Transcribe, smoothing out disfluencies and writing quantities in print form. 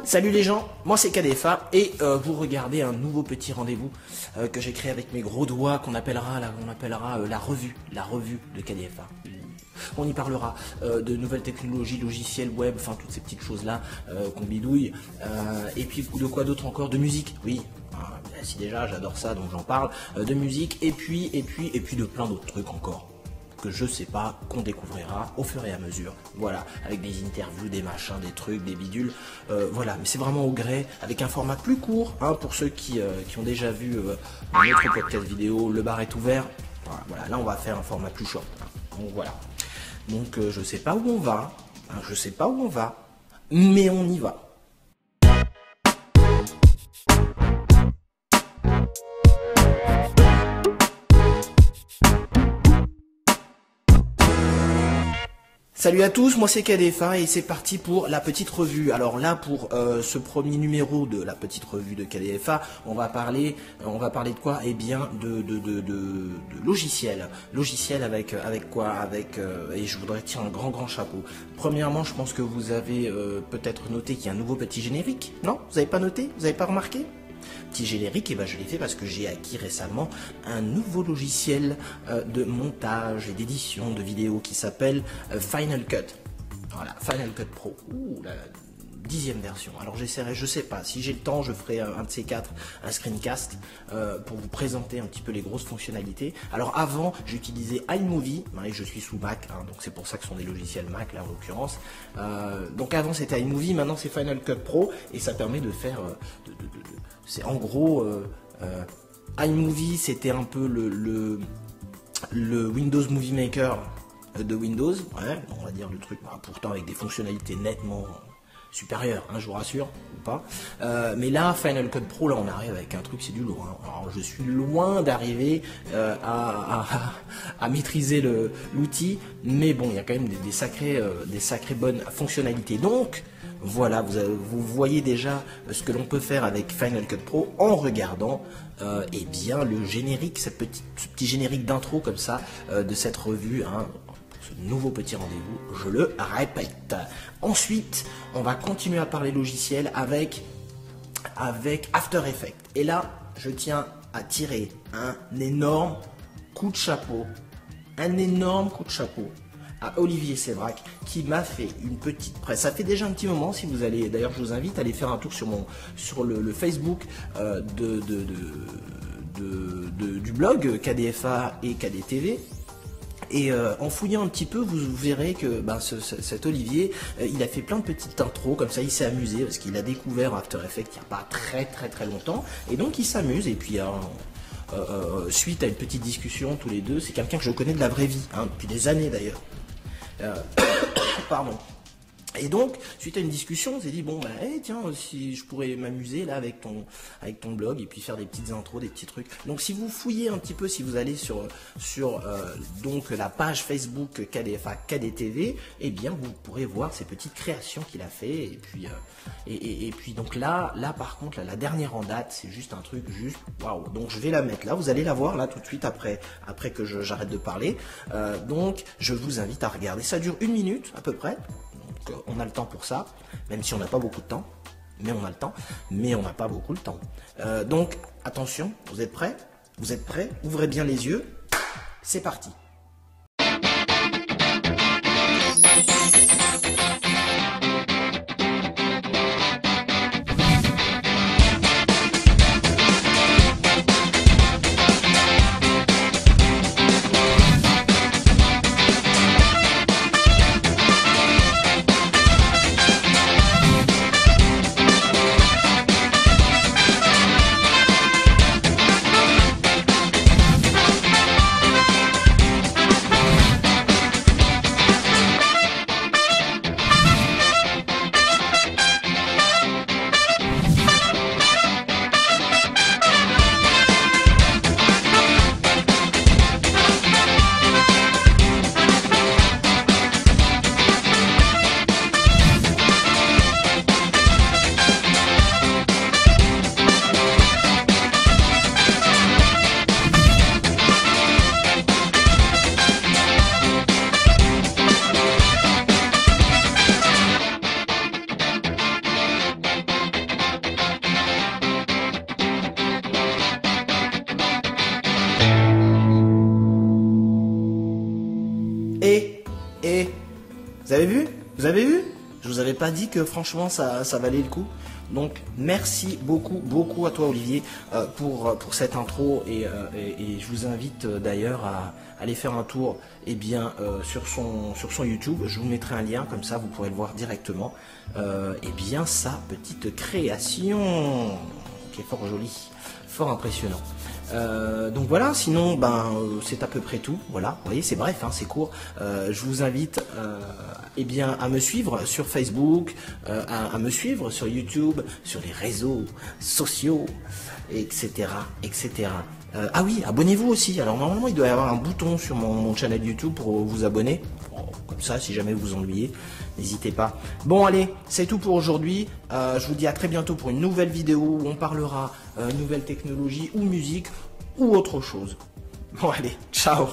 Salut les gens, moi c'est KDFA et vous regardez un nouveau petit rendez-vous que j'ai créé avec mes gros doigts qu'on appellera, la revue de KDFA. On y parlera de nouvelles technologies, logiciels, web, enfin toutes ces petites choses-là qu'on bidouille. Et puis de quoi d'autre encore? De musique, oui. Si déjà j'adore ça donc j'en parle. De musique et puis de plein d'autres trucs encore. Que je sais pas, qu'on découvrira au fur et à mesure, voilà, avec des interviews, des machins, des trucs, des bidules, voilà, mais c'est vraiment au gré, avec un format plus court, hein, pour ceux qui ont déjà vu notre podcast vidéo, le bar est ouvert, voilà, là on va faire un format plus short, hein, donc voilà, donc je sais pas où on va, hein, mais on y va. Salut à tous, moi c'est KDFA et c'est parti pour la petite revue. Alors là pour ce premier numéro de la petite revue de KDFA, on va parler de quoi? Eh bien de logiciels. Logiciels avec quoi? Et je voudrais tirer un grand chapeau. Premièrement, je pense que vous avez peut-être noté qu'il y a un nouveau petit générique. Non? Vous n'avez pas noté? Vous n'avez pas remarqué? Petit générique, et ben je l'ai fait parce que j'ai acquis récemment un nouveau logiciel de montage et d'édition de vidéos qui s'appelle Final Cut. Voilà, Final Cut Pro. Ouh, la 10e version. Alors j'essaierai, je sais pas, si j'ai le temps, je ferai un de ces quatre, un screencast pour vous présenter un petit peu les grosses fonctionnalités. Alors avant, j'utilisais iMovie, et je suis sous Mac, hein, donc c'est pour ça que ce sont des logiciels Mac là en l'occurrence. Donc avant c'était iMovie, maintenant c'est Final Cut Pro et ça permet de faire c'est en gros iMovie, c'était un peu le Windows Movie Maker de Windows, ouais, on va dire le truc, pourtant avec des fonctionnalités nettement supérieures, hein, je vous rassure, ou pas. Mais là, Final Cut Pro, là on arrive avec un truc, c'est du lourd. Hein. Alors je suis loin d'arriver à maîtriser l'outil, mais bon, il y a quand même des sacrées bonnes fonctionnalités. Donc voilà, vous voyez déjà ce que l'on peut faire avec Final Cut Pro en regardant eh bien le générique, ce petit générique d'intro comme ça de cette revue, hein, pour ce nouveau petit rendez-vous, je le répète. Ensuite, on va continuer à parler logiciel avec After Effects. Et là, je tiens à tirer un énorme coup de chapeau, à Olivier Sévrac qui m'a fait une petite presse. Ça fait déjà un petit moment, si vous allez, d'ailleurs je vous invite à aller faire un tour sur le Facebook du blog KDFA et KDTV. Et en fouillant un petit peu, vous verrez que cet Olivier, il a fait plein de petites intros, comme ça il s'est amusé, parce qu'il a découvert After Effects il n'y a pas très longtemps, et donc il s'amuse, et puis suite à une petite discussion tous les deux, c'est quelqu'un que je connais de la vraie vie, hein, depuis des années d'ailleurs. Pardon. Et donc, suite à une discussion, on s'est dit bon tiens, si je pourrais m'amuser là avec ton blog et puis faire des petites intros, des petits trucs. Donc si vous fouillez un petit peu, si vous allez sur donc la page Facebook KDFA KDTV, eh bien vous pourrez voir ces petites créations qu'il a fait et puis donc là par contre la dernière en date, c'est juste un truc juste waouh. Donc je vais la mettre là, vous allez la voir là tout de suite après que j'arrête de parler. Donc je vous invite à regarder, ça dure 1 minute à peu près. On a le temps pour ça, même si on n'a pas beaucoup de temps, mais on a le temps, mais on n'a pas beaucoup de temps. Donc attention, vous êtes prêts? Ouvrez bien les yeux, c'est parti. Vous avez vu? Vous avez vu? Je vous avais pas dit que franchement ça valait le coup. Donc merci beaucoup à toi Olivier pour cette intro et je vous invite d'ailleurs à aller faire un tour sur son YouTube. Je vous mettrai un lien, comme ça vous pourrez le voir directement. Sa petite création qui est fort jolie, fort impressionnant. Donc voilà, sinon c'est à peu près tout. Voilà, vous voyez, c'est bref, hein, c'est court. Je vous invite à me suivre sur Facebook, à me suivre sur YouTube, sur les réseaux sociaux, etc. Ah oui, abonnez-vous aussi. Alors normalement il doit y avoir un bouton sur mon channel YouTube pour vous abonner. Comme ça, si jamais vous ennuyez, n'hésitez pas. Bon allez, c'est tout pour aujourd'hui. Je vous dis à très bientôt pour une nouvelle vidéo où on parlera nouvelles technologies ou musique ou autre chose. Bon allez, ciao.